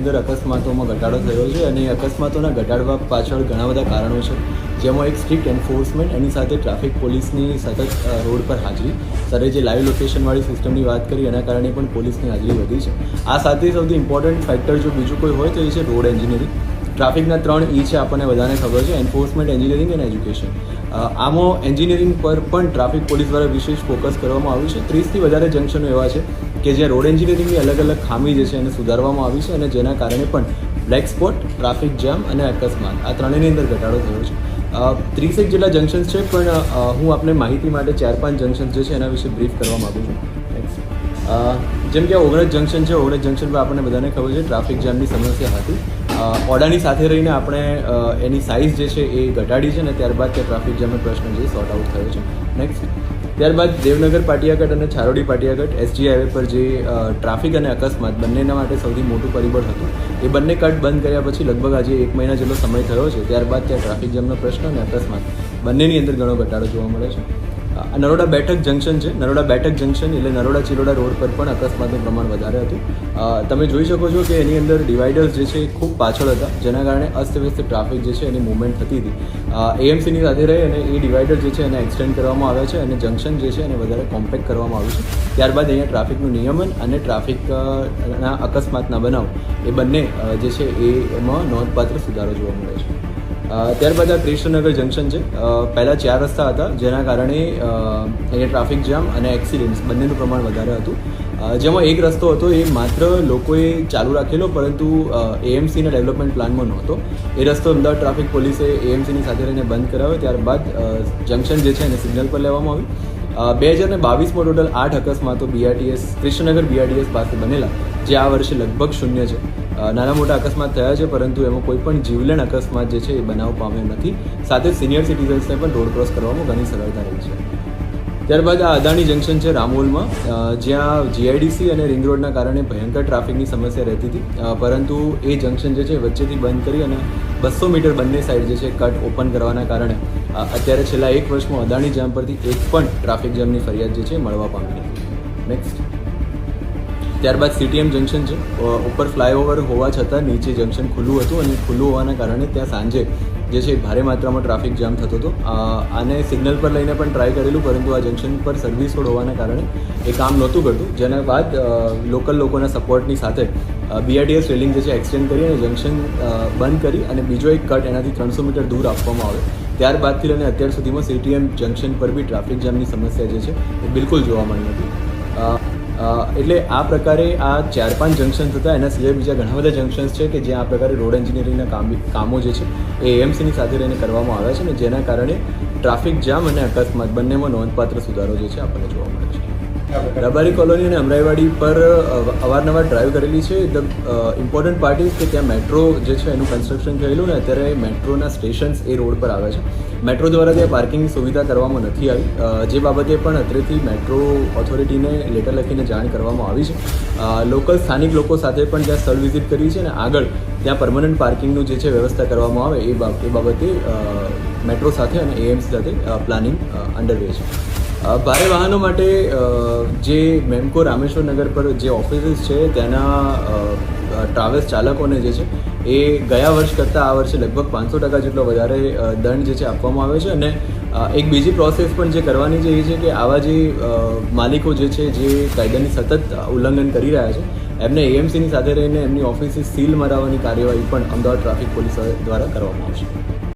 અંદર અકસ્માતોમાં ઘટાડો થયો છે અને અકસ્માતોના ઘટાડવા પાછળ ઘણા બધા કારણો છે, જેમાં એક સ્ટ્રિક્ટ એન્ફોર્સમેન્ટ, એની સાથે ટ્રાફિક પોલીસની સતત રોડ પર હાજરી. સરે જે લાઈવ લોકેશનવાળી સિસ્ટમની વાત કરી એના કારણે પણ પોલીસની હાજરી વધી છે. આ સાથે સૌથી ઇમ્પોર્ટન્ટ ફેક્ટર જો બીજું કોઈ હોય તો એ છે રોડ એન્જિનિયરિંગ. ટ્રાફિકના 3 E છે, આપણને બધાને ખબર છે: એન્ફોર્સમેન્ટ, એન્જિનિયરિંગ અને એજ્યુકેશન. આમાં એન્જિનિયરિંગ પર પણ ટ્રાફિક પોલીસ દ્વારા વિશેષ ફોકસ કરવામાં આવ્યું છે. 30થી વધારે જંકશનો એવા છે કે જ્યાં રોડ એન્જિનિયરિંગની અલગ અલગ ખામી જે છે એને સુધારવામાં આવી છે અને જેના કારણે પણ બ્લેક સ્પોટ, ટ્રાફિક જામ અને અકસ્માત આ ત્રણેયની અંદર ઘટાડો થયો છે. 30 જેટલા જંકશન્સ છે, પણ હું આપને માહિતી માટે 4-5 જંકશન્સ જે છે એના વિશે બ્રીફ કરવા માગું છું. જેમ કે ઓગણજ જંકશન છે, ઓગણજ જંકશન પર આપણને બધાને ખબર છે ટ્રાફિક જામની સમસ્યા હતી. ઓડાની સાથે રહીને આપણે એની સાઇઝ જે છે એ ઘટાડી છે અને ત્યારબાદ ત્યાં ટ્રાફિક જામનો પ્રશ્ન જે સોર્ટ આઉટ થયો છે. નેક્સ્ટ, ત્યારબાદ દેવનગર પાટિયાગઢ અને છારોડી પાટિયાગઢ SG હાઈવે પર જે ટ્રાફિક અને અકસ્માત બંનેના માટે સૌથી મોટું પરિબળ હતું, એ બંને કટ બંધ કર્યા પછી લગભગ આજે 1 મહિના જેટલો સમય થયો છે. ત્યારબાદ ત્યાં ટ્રાફિક જામનો પ્રશ્ન અને અકસ્માત બંનેની અંદર ઘણો ઘટાડો જોવા મળે છે. નરોડા બેઠક જંકશન છે, નરોડા બેઠક જંકશન એટલે નરોડા ચિલોડા રોડ પર પણ અકસ્માતનું પ્રમાણ વધારે હતું. તમે જોઈ શકો છો કે એની અંદર ડિવાઈડર્સ જે છે એ ખૂબ પાછળ હતા, જેના કારણે અસ્તવ્યસ્ત ટ્રાફિક જે છે એની મૂવમેન્ટ થતી હતી. AMCની સાથે રહી અને એ ડિવાઈડર જે છે એને એક્સટેન્ડ કરવામાં આવ્યા છે અને જંકશન જે છે એને વધારે કોમ્પેક્ટ કરવામાં આવ્યું છે. ત્યારબાદ અહીંયા ટ્રાફિકનું નિયમન અને ટ્રાફિકના અકસ્માતના બનાવ એ બંને જે છે એમાં નોંધપાત્ર સુધારો જોવા મળે છે. ત્યારબાદ આ કૃષ્ણનગર જંકશન છે. પહેલાં 4 રસ્તા હતા, જેના કારણે અહીંયા ટ્રાફિક જામ અને એક્સિડન્ટ્સ બંનેનું પ્રમાણ વધારે હતું. જેમાં એક રસ્તો હતો એ માત્ર લોકોએ ચાલુ રાખેલો, પરંતુ AMCના ડેવલપમેન્ટ પ્લાનમાં નહોતો. એ રસ્તો અમદાવાદ ટ્રાફિક પોલીસે AMCની સાથે રહીને બંધ કરાવ્યો. ત્યારબાદ જંકશન જે છે એને સિગ્નલ પર લેવામાં આવ્યું. 2022માં ટોટલ 8 અકસ્માતો BRTS કૃષ્ણનગર BRTS પાસે બનેલા, જે આ વર્ષે લગભગ 0 છે. નાના મોટા અકસ્માત થયા છે, પરંતુ એમાં કોઈ પણ જીવલેણ અકસ્માત જે છે એ બનાવ પામ્યો નથી. સાથે સિનિયર સિટીઝન્સને પણ રોડ ક્રોસ કરવામાં ઘણી સરળતા રહી છે. ત્યારબાદ આ અદાણી જંકશન છે રામોલમાં, જ્યાં GIDC અને રિંગ રોડના કારણે ભયંકર ટ્રાફિકની સમસ્યા રહેતી હતી, પરંતુ એ જંકશન જે છે વચ્ચેથી બંધ કરી અને 200 મીટર બંને સાઈડ જે છે કટ ઓપન કરવાના કારણે અત્યારે છેલ્લા 1 વર્ષમાં અદાણી જામ પરથી એક પણ ટ્રાફિક જામની ફરિયાદ જે છે મળવા પામી નથી. નેક્સ્ટ, ત્યારબાદ CTM જંકશન છે. ઉપર ફ્લાયઓવર હોવા છતાં નીચે જંકશન ખુલ્લું હતું અને ખુલ્લું હોવાના કારણે ત્યાં સાંજે જે છે ભારે માત્રામાં ટ્રાફિક જામ થતો હતો. આને સિગ્નલ પર લઈને પણ ટ્રાય કરેલું, પરંતુ આ જંકશન પર સર્વિસ રોડ હોવાના કારણે એ કામ નહોતું કરતું. જેના બાદ લોકલ લોકોના સપોર્ટની સાથે BRTS રેલિંગ જે છે એક્સટેન્ડ કરી અને જંકશન બંધ કરી અને બીજો એક કટ એનાથી 300 મીટર દૂર આપવામાં આવ્યો. ત્યારબાદથી લઈને અત્યાર સુધીમાં CTM જંકશન પર બી ટ્રાફિક જામની સમસ્યા જે છે એ બિલકુલ જોવા મળી નથી. એટલે આ પ્રકારે આ 4-5 જંકશન્સ હતા. એના સિવાય બીજા ઘણા બધા જંકશન્સ છે કે જ્યાં આ પ્રકારે રોડ એન્જિનિયરિંગના કામો જે છે એ AMCની સાથે રહીને કરવામાં આવ્યા છે અને જેના કારણે ટ્રાફિક જામ અને અકસ્માત બંનેમાં નોંધપાત્ર સુધારો જે છે આપણને જોવા મળે છે. રબારી કોલોની અને અમરાઈવાડી પર અવારનવાર ડ્રાઈવ કરેલી છે. ધ ઇમ્પોર્ટન્ટ પાર્ટ ઇઝ કે ત્યાં મેટ્રો જે છે એનું કન્સ્ટ્રક્શન થયેલું ને અત્યારે મેટ્રોના સ્ટેશન્સ એ રોડ પર આવે છે. મેટ્રો દ્વારા ત્યાં પાર્કિંગની સુવિધા કરવામાં નથી આવી, જે બાબતે પણ અત્રેથી મેટ્રો ઓથોરિટીને લેટર લખીને જાણ કરવામાં આવી છે. લોકલ સ્થાનિક લોકો સાથે પણ ત્યાં સ્થળ વિઝિટ કરી છે અને આગળ ત્યાં પરમનન્ટ પાર્કિંગનું જે છે વ્યવસ્થા કરવામાં આવે એ બાબતે મેટ્રો સાથે અને AMC સાથે પ્લાનિંગ અંડરવે છે. ભારે વાહનો માટે જે મેમકો રામેશ્વર નગર પર જે ઓફિસીસ છે ત્યાંના ટ્રાવેલ્સ ચાલકોને જે છે એ ગયા વર્ષ કરતાં આ વર્ષે લગભગ 500% જેટલો વધારે દંડ જે છે આપવામાં આવે છે. અને એક બીજી પ્રોસેસ પણ જે કરવાની છે એ છે કે આવા જે માલિકો જે છે જે કાયદાની સતત ઉલ્લંઘન કરી રહ્યા છે એમને AMCની સાથે રહીને એમની ઓફિસે સીલ મરાવવાની કાર્યવાહી પણ અમદાવાદ ટ્રાફિક પોલીસ દ્વારા કરવામાં આવશે.